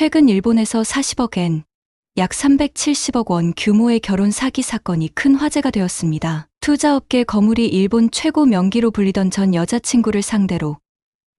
최근 일본에서 40억 엔, 약 370억 원 규모의 결혼 사기 사건이 큰 화제가 되었습니다. 투자업계 거물이 일본 최고 명기로 불리던 전 여자친구를 상대로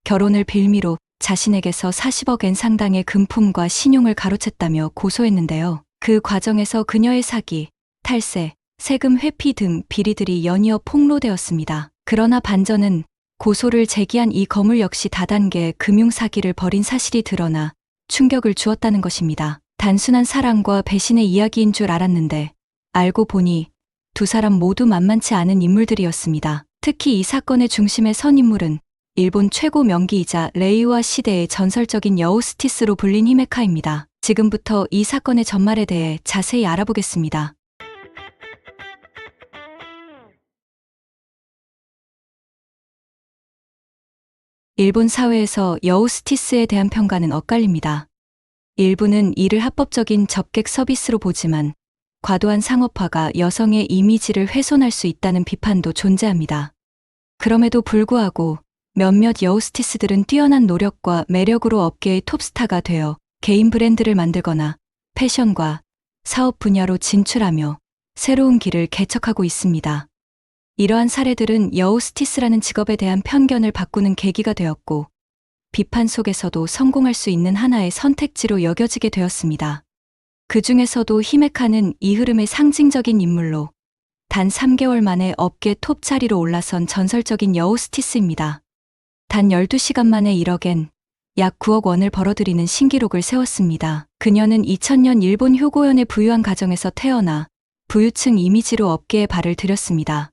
결혼을 빌미로 자신에게서 40억 엔 상당의 금품과 신용을 가로챘다며 고소했는데요. 그 과정에서 그녀의 사기, 탈세, 세금 회피 등 비리들이 연이어 폭로되었습니다. 그러나 반전은 고소를 제기한 이 거물 역시 다단계 금융 사기를 벌인 사실이 드러나 충격을 주었다는 것입니다. 단순한 사랑과 배신의 이야기인 줄 알았는데 알고 보니 두 사람 모두 만만치 않은 인물들이었습니다. 특히 이 사건의 중심에 선 인물은 일본 최고 명기이자 레이와 시대의 전설적인 여우스티스로 불린 히메카입니다. 지금부터 이 사건의 전말에 대해 자세히 알아보겠습니다. 일본 사회에서 여우스티스에 대한 평가는 엇갈립니다. 일부는 이를 합법적인 접객 서비스로 보지만 과도한 상업화가 여성의 이미지를 훼손할 수 있다는 비판도 존재합니다. 그럼에도 불구하고 몇몇 여우스티스들은 뛰어난 노력과 매력으로 업계의 톱스타가 되어 개인 브랜드를 만들거나 패션과 사업 분야로 진출하며 새로운 길을 개척하고 있습니다. 이러한 사례들은 여우스티스라는 직업에 대한 편견을 바꾸는 계기가 되었고 비판 속에서도 성공할 수 있는 하나의 선택지로 여겨지게 되었습니다. 그 중에서도 히메카는 이 흐름의 상징적인 인물로 단 3개월 만에 업계 톱 자리로 올라선 전설적인 여우스티스입니다. 단 12시간 만에 1억 엔, 약 9억 원을 벌어들이는 신기록을 세웠습니다. 그녀는 2000년 일본 효고현의 부유한 가정에서 태어나 부유층 이미지로 업계에 발을 들였습니다.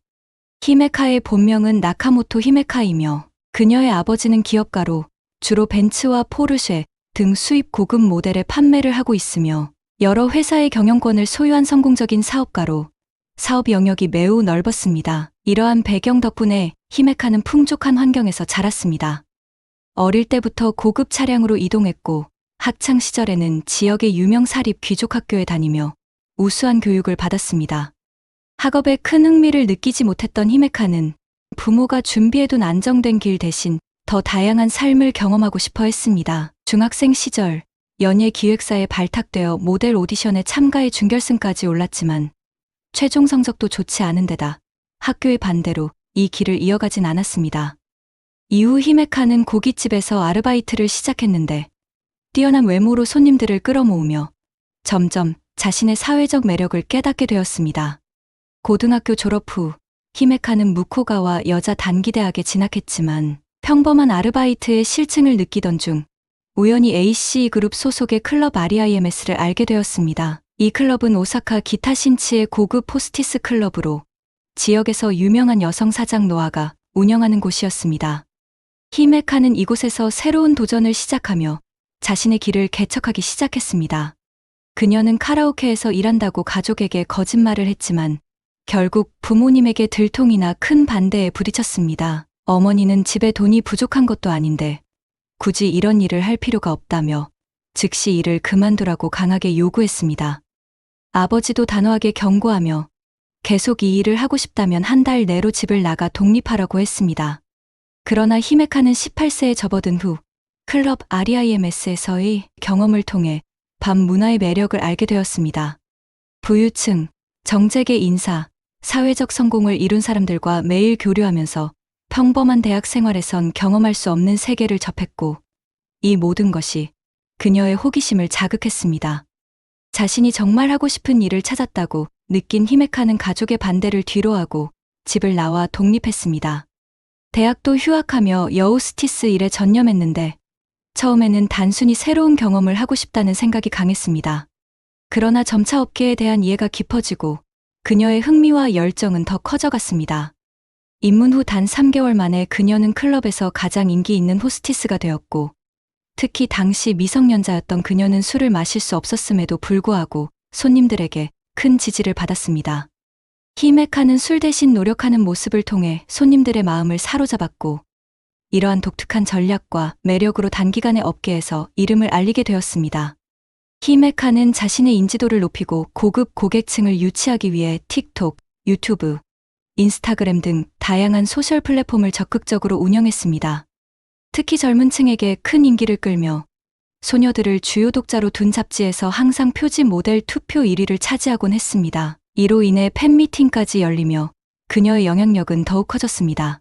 히메카의 본명은 나카모토 히메카이며 그녀의 아버지는 기업가로 주로 벤츠와 포르쉐 등 수입 고급 모델의 판매를 하고 있으며 여러 회사의 경영권을 소유한 성공적인 사업가로 사업 영역이 매우 넓었습니다. 이러한 배경 덕분에 히메카는 풍족한 환경에서 자랐습니다. 어릴 때부터 고급 차량으로 이동했고 학창 시절에는 지역의 유명 사립 귀족 학교에 다니며 우수한 교육을 받았습니다. 학업에 큰 흥미를 느끼지 못했던 히메카는 부모가 준비해둔 안정된 길 대신 더 다양한 삶을 경험하고 싶어 했습니다. 중학생 시절 연예 기획사에 발탁되어 모델 오디션에 참가해 준결승까지 올랐지만 최종 성적도 좋지 않은 데다 학교의 반대로 이 길을 이어가진 않았습니다. 이후 히메카는 고깃집에서 아르바이트를 시작했는데 뛰어난 외모로 손님들을 끌어모으며 점점 자신의 사회적 매력을 깨닫게 되었습니다. 고등학교 졸업 후 히메카는 무코가와 여자 단기대학에 진학했지만 평범한 아르바이트에 실증을 느끼던 중 우연히 AC 그룹 소속의 클럽 REIMS를 알게 되었습니다. 이 클럽은 오사카 기타 신치의 고급 호스티스 클럽으로 지역에서 유명한 여성 사장 노아가 운영하는 곳이었습니다. 히메카는 이곳에서 새로운 도전을 시작하며 자신의 길을 개척하기 시작했습니다. 그녀는 카라오케에서 일한다고 가족에게 거짓말을 했지만 결국 부모님에게 들통이나 큰 반대에 부딪혔습니다. 어머니는 집에 돈이 부족한 것도 아닌데 굳이 이런 일을 할 필요가 없다며 즉시 일을 그만두라고 강하게 요구했습니다. 아버지도 단호하게 경고하며 계속 이 일을 하고 싶다면 한 달 내로 집을 나가 독립하라고 했습니다. 그러나 히메카는 18세에 접어든 후 클럽 REIMS에서의 경험을 통해 밤 문화의 매력을 알게 되었습니다. 부유층, 정재계 인사, 사회적 성공을 이룬 사람들과 매일 교류하면서 평범한 대학 생활에선 경험할 수 없는 세계를 접했고 이 모든 것이 그녀의 호기심을 자극했습니다. 자신이 정말 하고 싶은 일을 찾았다고 느낀 히메카는 가족의 반대를 뒤로하고 집을 나와 독립했습니다. 대학도 휴학하며 여우스티스 일에 전념했는데 처음에는 단순히 새로운 경험을 하고 싶다는 생각이 강했습니다. 그러나 점차 업계에 대한 이해가 깊어지고 그녀의 흥미와 열정은 더 커져갔습니다. 입문 후 단 3개월 만에 그녀는 클럽에서 가장 인기 있는 호스티스가 되었고 특히 당시 미성년자였던 그녀는 술을 마실 수 없었음에도 불구하고 손님들에게 큰 지지를 받았습니다. 히메카는 술 대신 노력하는 모습을 통해 손님들의 마음을 사로잡았고 이러한 독특한 전략과 매력으로 단기간에 업계에서 이름을 알리게 되었습니다. 히메카는 자신의 인지도를 높이고 고급 고객층을 유치하기 위해 틱톡, 유튜브, 인스타그램 등 다양한 소셜 플랫폼을 적극적으로 운영했습니다. 특히 젊은 층에게 큰 인기를 끌며 소녀들을 주요 독자로 둔 잡지에서 항상 표지 모델 투표 1위를 차지하곤 했습니다. 이로 인해 팬미팅까지 열리며 그녀의 영향력은 더욱 커졌습니다.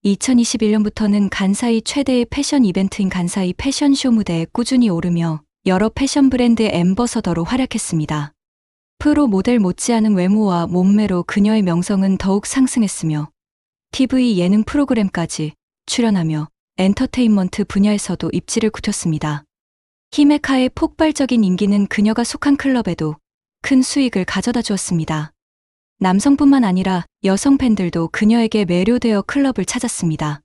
2021년부터는 간사이 최대의 패션 이벤트인 간사이 패션쇼 무대에 꾸준히 오르며 여러 패션 브랜드의 앰버서더로 활약했습니다. 프로 모델 못지않은 외모와 몸매로 그녀의 명성은 더욱 상승했으며 TV 예능 프로그램까지 출연하며 엔터테인먼트 분야에서도 입지를 굳혔습니다. 히메카의 폭발적인 인기는 그녀가 속한 클럽에도 큰 수익을 가져다 주었습니다. 남성뿐만 아니라 여성 팬들도 그녀에게 매료되어 클럽을 찾았습니다.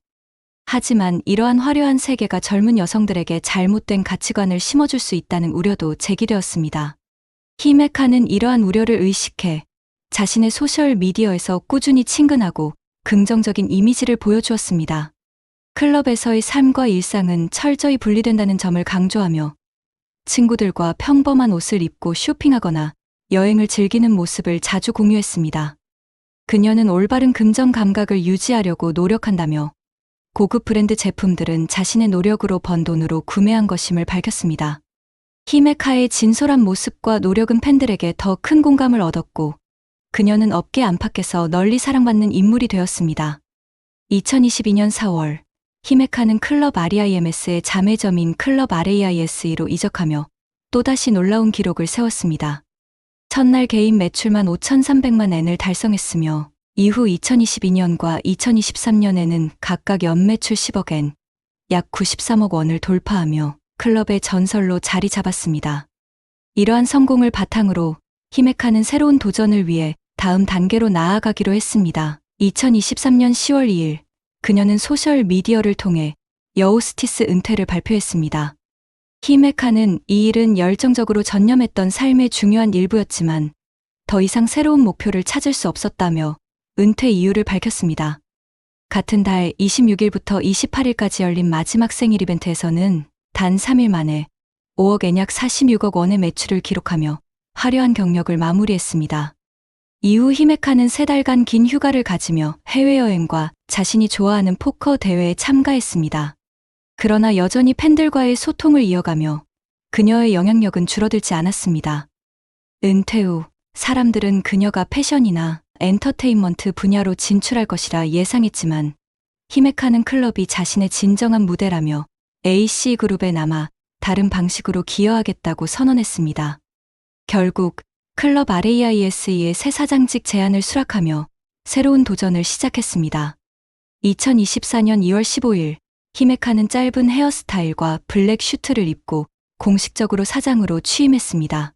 하지만 이러한 화려한 세계가 젊은 여성들에게 잘못된 가치관을 심어줄 수 있다는 우려도 제기되었습니다. 히메카는 이러한 우려를 의식해 자신의 소셜 미디어에서 꾸준히 친근하고 긍정적인 이미지를 보여주었습니다. 클럽에서의 삶과 일상은 철저히 분리된다는 점을 강조하며 친구들과 평범한 옷을 입고 쇼핑하거나 여행을 즐기는 모습을 자주 공유했습니다. 그녀는 올바른 금전 감각을 유지하려고 노력한다며 고급 브랜드 제품들은 자신의 노력으로 번 돈으로 구매한 것임을 밝혔습니다. 히메카의 진솔한 모습과 노력은 팬들에게 더 큰 공감을 얻었고 그녀는 업계 안팎에서 널리 사랑받는 인물이 되었습니다. 2022년 4월 히메카는 클럽 REIMS의 자매점인 클럽 REISE로 이적하며 또다시 놀라운 기록을 세웠습니다. 첫날 개인 매출만 5,300만 엔을 달성했으며 이후 2022년과 2023년에는 각각 연매출 10억 엔, 약 93억 원을 돌파하며 클럽의 전설로 자리 잡았습니다. 이러한 성공을 바탕으로 히메카는 새로운 도전을 위해 다음 단계로 나아가기로 했습니다. 2023년 10월 2일 그녀는 소셜 미디어를 통해 여우스티스 은퇴를 발표했습니다. 히메카는 이 일은 열정적으로 전념했던 삶의 중요한 일부였지만 더 이상 새로운 목표를 찾을 수 없었다며 은퇴 이유를 밝혔습니다. 같은 달 26일부터 28일까지 열린 마지막 생일 이벤트에서는 단 3일 만에 5억 엔 약 46억 원의 매출을 기록하며 화려한 경력을 마무리했습니다. 이후 히메카는 3달간 긴 휴가를 가지며 해외여행과 자신이 좋아하는 포커 대회에 참가했습니다. 그러나 여전히 팬들과의 소통을 이어가며 그녀의 영향력은 줄어들지 않았습니다. 은퇴 후 사람들은 그녀가 패션이나 엔터테인먼트 분야로 진출할 것이라 예상했지만 히메카는 클럽이 자신의 진정한 무대라며 AC그룹에 남아 다른 방식으로 기여하겠다고 선언했습니다. 결국 클럽 REISE의 새 사장직 제안을 수락하며 새로운 도전을 시작했습니다. 2024년 2월 15일 히메카는 짧은 헤어스타일과 블랙 슈트를 입고 공식적으로 사장으로 취임했습니다.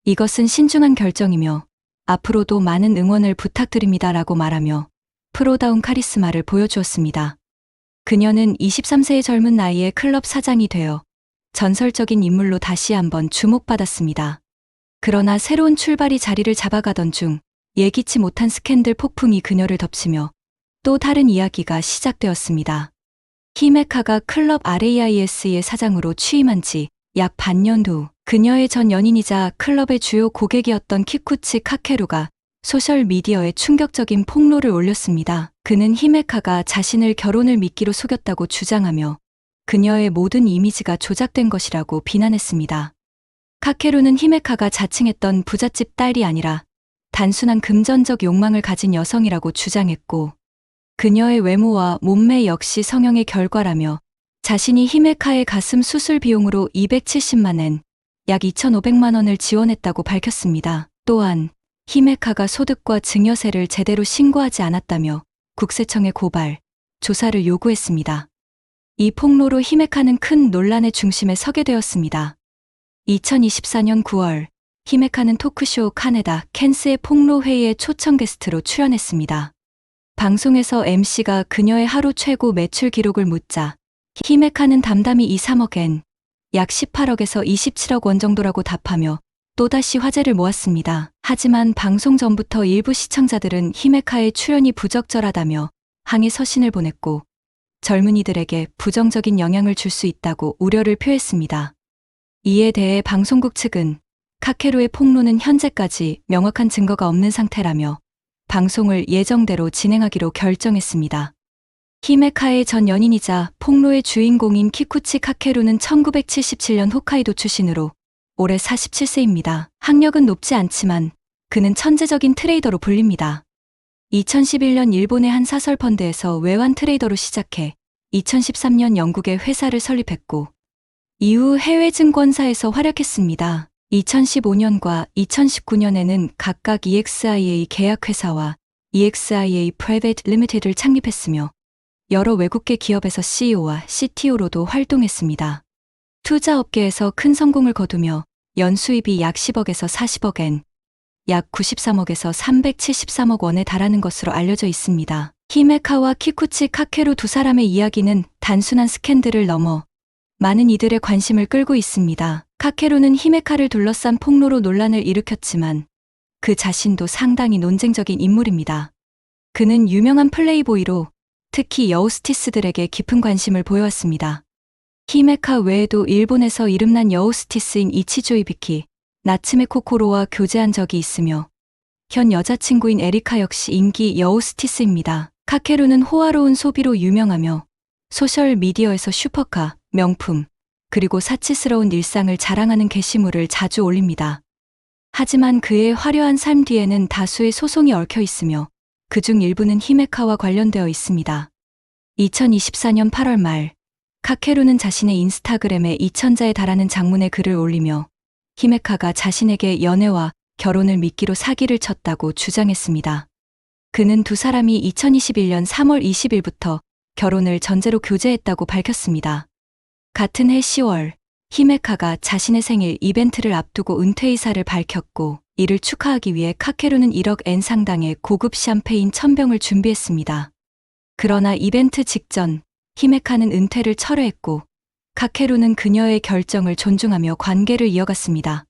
이것은 신중한 결정이며 앞으로도 많은 응원을 부탁드립니다라고 말하며 프로다운 카리스마를 보여주었습니다. 그녀는 23세의 젊은 나이에 클럽 사장이 되어 전설적인 인물로 다시 한번 주목받았습니다. 그러나 새로운 출발이 자리를 잡아가던 중 예기치 못한 스캔들 폭풍이 그녀를 덮치며 또 다른 이야기가 시작되었습니다. 히메카가 클럽 REIS의 사장으로 취임한 지 약 반년 후 그녀의 전 연인이자 클럽의 주요 고객이었던 키쿠치 카케루가 소셜미디어에 충격적인 폭로를 올렸습니다. 그는 히메카가 자신을 결혼을 미끼로 속였다고 주장하며 그녀의 모든 이미지가 조작된 것이라고 비난했습니다. 카케루는 히메카가 자칭했던 부잣집 딸이 아니라 단순한 금전적 욕망을 가진 여성이라고 주장했고 그녀의 외모와 몸매 역시 성형의 결과라며 자신이 히메카의 가슴 수술 비용으로 270만 엔, 약 2,500만 원을 지원했다고 밝혔습니다. 또한 히메카가 소득과 증여세를 제대로 신고하지 않았다며 국세청에 고발, 조사를 요구했습니다. 이 폭로로 히메카는 큰 논란의 중심에 서게 되었습니다. 2024년 9월 히메카는 토크쇼 카네다 캔스의 폭로 회의에 초청 게스트로 출연했습니다. 방송에서 MC가 그녀의 하루 최고 매출 기록을 묻자 히메카는 담담히 3억 엔, 약 18억에서 27억 원 정도라고 답하며 또다시 화제를 모았습니다. 하지만 방송 전부터 일부 시청자들은 히메카의 출연이 부적절하다며 항의 서신을 보냈고 젊은이들에게 부정적인 영향을 줄 수 있다고 우려를 표했습니다. 이에 대해 방송국 측은 카케루의 폭로는 현재까지 명확한 증거가 없는 상태라며 방송을 예정대로 진행하기로 결정했습니다. 히메카의 전 연인이자 폭로의 주인공인 키쿠치 카케루는 1977년 홋카이도 출신으로 올해 47세입니다. 학력은 높지 않지만 그는 천재적인 트레이더로 불립니다. 2011년 일본의 한 사설 펀드에서 외환 트레이더로 시작해 2013년 영국의 회사를 설립했고 이후 해외 증권사에서 활약했습니다. 2015년과 2019년에는 각각 EXIA 계약회사와 EXIA Private Limited를 창립했으며 여러 외국계 기업에서 CEO와 CTO로도 활동했습니다. 투자업계에서 큰 성공을 거두며 연수입이 약 10억에서 40억 엔, 약 93억에서 373억 원에 달하는 것으로 알려져 있습니다. 히메카와 키쿠치 카케루 두 사람의 이야기는 단순한 스캔들을 넘어 많은 이들의 관심을 끌고 있습니다. 카케루는 히메카를 둘러싼 폭로로 논란을 일으켰지만 그 자신도 상당히 논쟁적인 인물입니다. 그는 유명한 플레이보이로 특히 여우스티스들에게 깊은 관심을 보여왔습니다. 히메카 외에도 일본에서 이름난 여우스티스인 이치조 이비키, 나츠메 코코로와 교제한 적이 있으며 현 여자친구인 에리카 역시 인기 여우스티스입니다. 카케루는 호화로운 소비로 유명하며 소셜미디어에서 슈퍼카, 명품, 그리고 사치스러운 일상을 자랑하는 게시물을 자주 올립니다. 하지만 그의 화려한 삶 뒤에는 다수의 소송이 얽혀 있으며 그중 일부는 히메카와 관련되어 있습니다. 2024년 8월 말, 카케루는 자신의 인스타그램에 2,000자에 달하는 장문의 글을 올리며 히메카가 자신에게 연애와 결혼을 미끼로 사기를 쳤다고 주장했습니다. 그는 두 사람이 2021년 3월 20일부터 결혼을 전제로 교제했다고 밝혔습니다. 같은 해 10월, 히메카가 자신의 생일 이벤트를 앞두고 은퇴 의사를 밝혔고 이를 축하하기 위해 카케루는 1억 엔 상당의 고급 샴페인 1000병을 준비했습니다. 그러나 이벤트 직전 히메카는 은퇴를 철회했고 카케루는 그녀의 결정을 존중하며 관계를 이어갔습니다.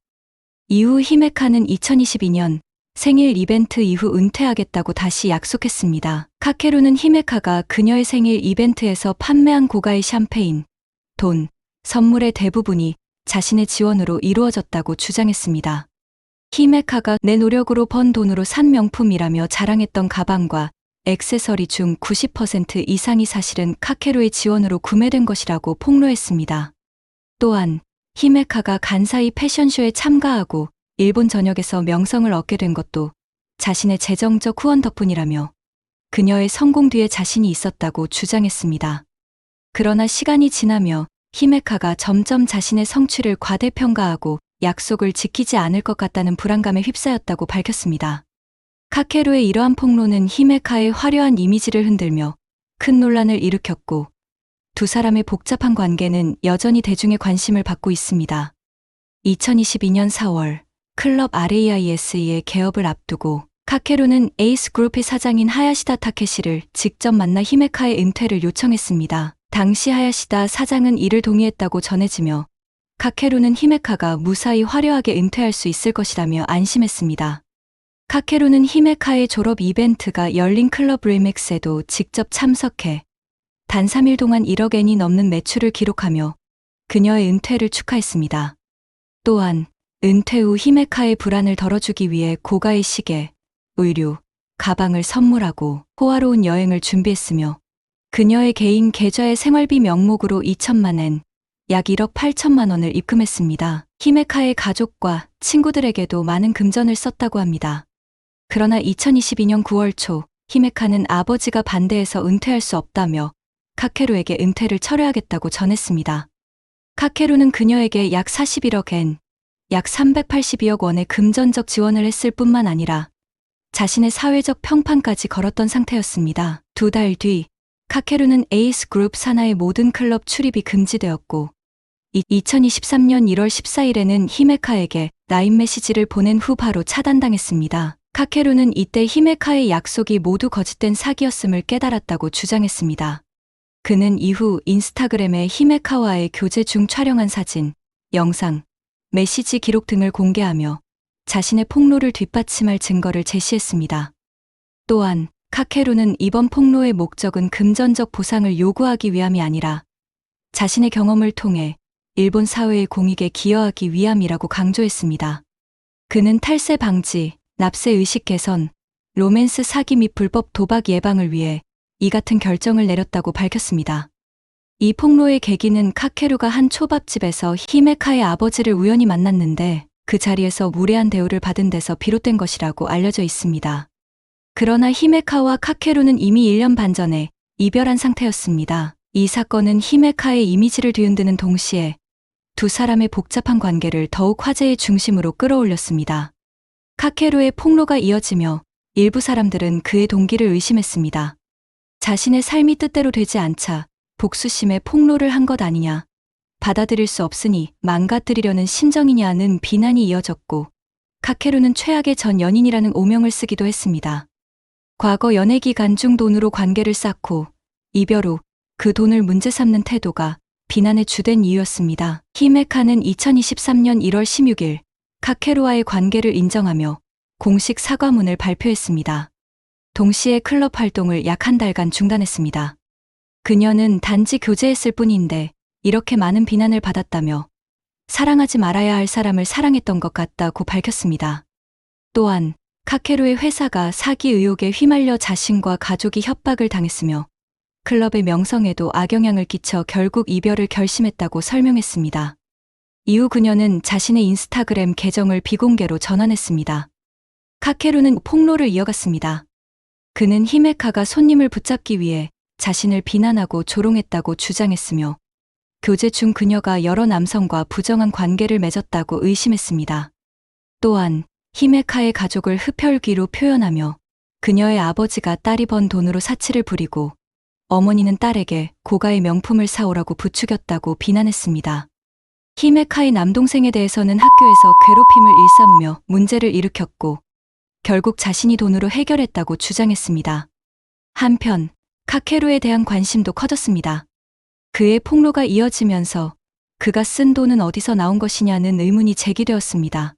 이후 히메카는 2022년 생일 이벤트 이후 은퇴하겠다고 다시 약속했습니다. 카케루는 히메카가 그녀의 생일 이벤트에서 판매한 고가의 샴페인, 돈, 선물의 대부분이 자신의 지원으로 이루어졌다고 주장했습니다. 히메카가 내 노력으로 번 돈으로 산 명품이라며 자랑했던 가방과 액세서리 중 90% 이상이 사실은 카케루의 지원으로 구매된 것이라고 폭로했습니다. 또한 히메카가 간사이 패션쇼에 참가하고 일본 전역에서 명성을 얻게 된 것도 자신의 재정적 후원 덕분이라며 그녀의 성공 뒤에 자신이 있었다고 주장했습니다. 그러나 시간이 지나며 히메카가 점점 자신의 성취를 과대평가하고 약속을 지키지 않을 것 같다는 불안감에 휩싸였다고 밝혔습니다. 카케루의 이러한 폭로는 히메카의 화려한 이미지를 흔들며 큰 논란을 일으켰고 두 사람의 복잡한 관계는 여전히 대중의 관심을 받고 있습니다. 2022년 4월 클럽 RAISE의 개업을 앞두고 카케루는 에이스그룹의 사장인 하야시다 타케시를 직접 만나 히메카의 은퇴를 요청했습니다. 당시 하야시다 사장은 이를 동의했다고 전해지며 카케루는 히메카가 무사히 화려하게 은퇴할 수 있을 것이라며 안심했습니다. 카케루는 히메카의 졸업 이벤트가 열린 클럽 리맥스에도 직접 참석해 단 3일 동안 1억 엔이 넘는 매출을 기록하며 그녀의 은퇴를 축하했습니다. 또한 은퇴 후 히메카의 불안을 덜어주기 위해 고가의 시계, 의류, 가방을 선물하고 호화로운 여행을 준비했으며 그녀의 개인 계좌의 생활비 명목으로 2천만 엔, 약 1억 8천만 원을 입금했습니다. 히메카의 가족과 친구들에게도 많은 금전을 썼다고 합니다. 그러나 2022년 9월 초 히메카는 아버지가 반대해서 은퇴할 수 없다며 카케루에게 은퇴를 철회하겠다고 전했습니다. 카케루는 그녀에게 약 41억 엔, 약 382억 원의 금전적 지원을 했을 뿐만 아니라 자신의 사회적 평판까지 걸었던 상태였습니다. 2달 뒤 카케루는 에이스그룹 산하의 모든 클럽 출입이 금지되었고 2023년 1월 14일에는 히메카에게 라인 메시지를 보낸 후 바로 차단당했습니다. 카케루는 이때 히메카의 약속이 모두 거짓된 사기였음을 깨달았다고 주장했습니다. 그는 이후 인스타그램에 히메카와의 교제 중 촬영한 사진, 영상, 메시지 기록 등을 공개하며 자신의 폭로를 뒷받침할 증거를 제시했습니다. 또한 카케루는 이번 폭로의 목적은 금전적 보상을 요구하기 위함이 아니라 자신의 경험을 통해 일본 사회의 공익에 기여하기 위함이라고 강조했습니다. 그는 탈세 방지, 납세 의식 개선, 로맨스 사기 및 불법 도박 예방을 위해 이 같은 결정을 내렸다고 밝혔습니다. 이 폭로의 계기는 카케루가 한 초밥집에서 히메카의 아버지를 우연히 만났는데 그 자리에서 무례한 대우를 받은 데서 비롯된 것이라고 알려져 있습니다. 그러나 히메카와 카케루는 이미 1년 반 전에 이별한 상태였습니다. 이 사건은 히메카의 이미지를 뒤흔드는 동시에 두 사람의 복잡한 관계를 더욱 화제의 중심으로 끌어올렸습니다. 카케루의 폭로가 이어지며 일부 사람들은 그의 동기를 의심했습니다. 자신의 삶이 뜻대로 되지 않자 복수심에 폭로를 한 것 아니냐, 받아들일 수 없으니 망가뜨리려는 심정이냐는 비난이 이어졌고, 카케루는 최악의 전 연인이라는 오명을 쓰기도 했습니다. 과거 연애 기간 중 돈으로 관계를 쌓고 이별 후 그 돈을 문제 삼는 태도가 비난의 주된 이유였습니다. 히메카는 2023년 1월 16일 카케루와의 관계를 인정하며 공식 사과문을 발표했습니다. 동시에 클럽 활동을 약 한 달간 중단했습니다. 그녀는 단지 교제했을 뿐인데 이렇게 많은 비난을 받았다며 사랑하지 말아야 할 사람을 사랑했던 것 같다고 밝혔습니다. 또한 카케루의 회사가 사기 의혹에 휘말려 자신과 가족이 협박을 당했으며 클럽의 명성에도 악영향을 끼쳐 결국 이별을 결심했다고 설명했습니다. 이후 그녀는 자신의 인스타그램 계정을 비공개로 전환했습니다. 카케루는 폭로를 이어갔습니다. 그는 히메카가 손님을 붙잡기 위해 자신을 비난하고 조롱했다고 주장했으며 교제 중 그녀가 여러 남성과 부정한 관계를 맺었다고 의심했습니다. 또한 히메카의 가족을 흡혈귀로 표현하며 그녀의 아버지가 딸이 번 돈으로 사치를 부리고 어머니는 딸에게 고가의 명품을 사오라고 부추겼다고 비난했습니다. 히메카의 남동생에 대해서는 학교에서 괴롭힘을 일삼으며 문제를 일으켰고 결국 자신이 돈으로 해결했다고 주장했습니다. 한편 카케루에 대한 관심도 커졌습니다. 그의 폭로가 이어지면서 그가 쓴 돈은 어디서 나온 것이냐는 의문이 제기되었습니다.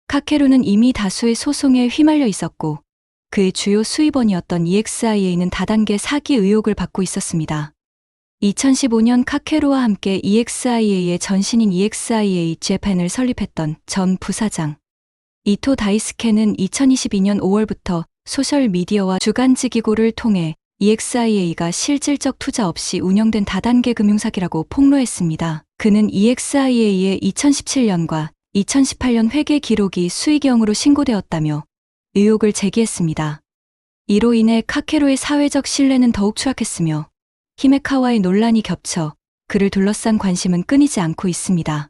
카케루는 이미 다수의 소송에 휘말려 있었고 그의 주요 수입원이었던 EXIA는 다단계 사기 의혹을 받고 있었습니다. 2015년 카케루와 함께 EXIA의 전신인 EXIA 재팬을 설립했던 전 부사장 이토 다이스케는 2022년 5월부터 소셜미디어와 주간지 기고를 통해 EXIA가 실질적 투자 없이 운영된 다단계 금융사기라고 폭로했습니다. 그는 EXIA의 2017년과 2018년 회계 기록이 수익형으로 신고되었다며 의혹을 제기했습니다. 이로 인해 카케루의 사회적 신뢰는 더욱 추락했으며 히메카와의 논란이 겹쳐 그를 둘러싼 관심은 끊이지 않고 있습니다.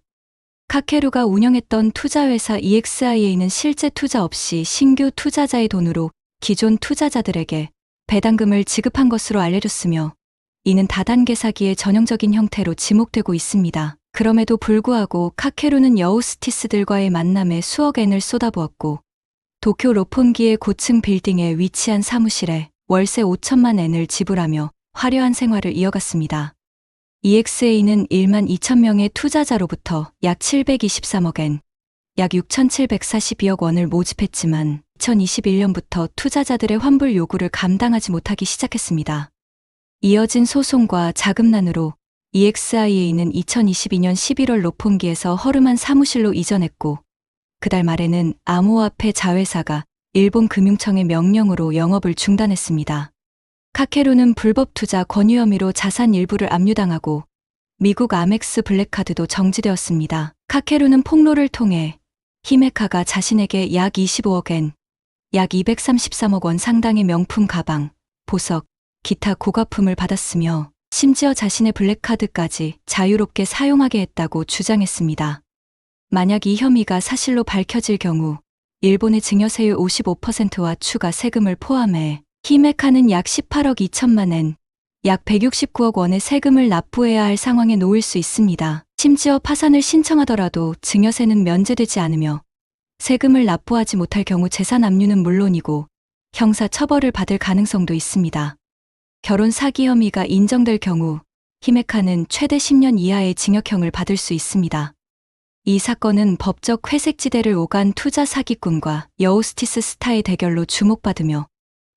카케루가 운영했던 투자회사 EXIA는 실제 투자 없이 신규 투자자의 돈으로 기존 투자자들에게 배당금을 지급한 것으로 알려졌으며 이는 다단계 사기의 전형적인 형태로 지목되고 있습니다. 그럼에도 불구하고 카케루는 여우스티스들과의 만남에 수억 엔을 쏟아부었고 도쿄 로폰기의 고층 빌딩에 위치한 사무실에 월세 5천만 엔을 지불하며 화려한 생활을 이어갔습니다. EXA는 1만 2천 명의 투자자로부터 약 723억 엔, 약 6,742억 원을 모집했지만 2021년부터 투자자들의 환불 요구를 감당하지 못하기 시작했습니다. 이어진 소송과 자금난으로 EXIA는 2022년 11월 로폰기에서 허름한 사무실로 이전했고 그달 말에는 암호화폐 자회사가 일본 금융청의 명령으로 영업을 중단했습니다. 카케루는 불법 투자 권유 혐의로 자산 일부를 압류당하고 미국 아멕스 블랙카드도 정지되었습니다. 카케루는 폭로를 통해 히메카가 자신에게 약 25억 엔, 약 233억 원 상당의 명품 가방, 보석, 기타 고가품을 받았으며 심지어 자신의 블랙카드까지 자유롭게 사용하게 했다고 주장했습니다. 만약 이 혐의가 사실로 밝혀질 경우 일본의 증여세율 55%와 추가 세금을 포함해 히메카는 약 18억 2천만 엔, 약 169억 원의 세금을 납부해야 할 상황에 놓일 수 있습니다. 심지어 파산을 신청하더라도 증여세는 면제되지 않으며 세금을 납부하지 못할 경우 재산 압류는 물론이고 형사 처벌을 받을 가능성도 있습니다. 결혼 사기 혐의가 인정될 경우 히메카는 최대 10년 이하의 징역형을 받을 수 있습니다. 이 사건은 법적 회색지대를 오간 투자 사기꾼과 여우스티스 스타의 대결로 주목받으며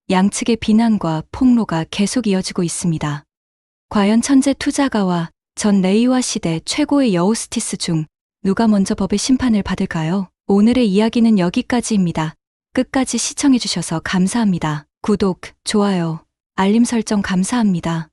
양측의 비난과 폭로가 계속 이어지고 있습니다. 과연 천재 투자가와 전 레이와 시대 최고의 여우스티스 중 누가 먼저 법의 심판을 받을까요? 오늘의 이야기는 여기까지입니다. 끝까지 시청해주셔서 감사합니다. 구독, 좋아요, 알림 설정 감사합니다.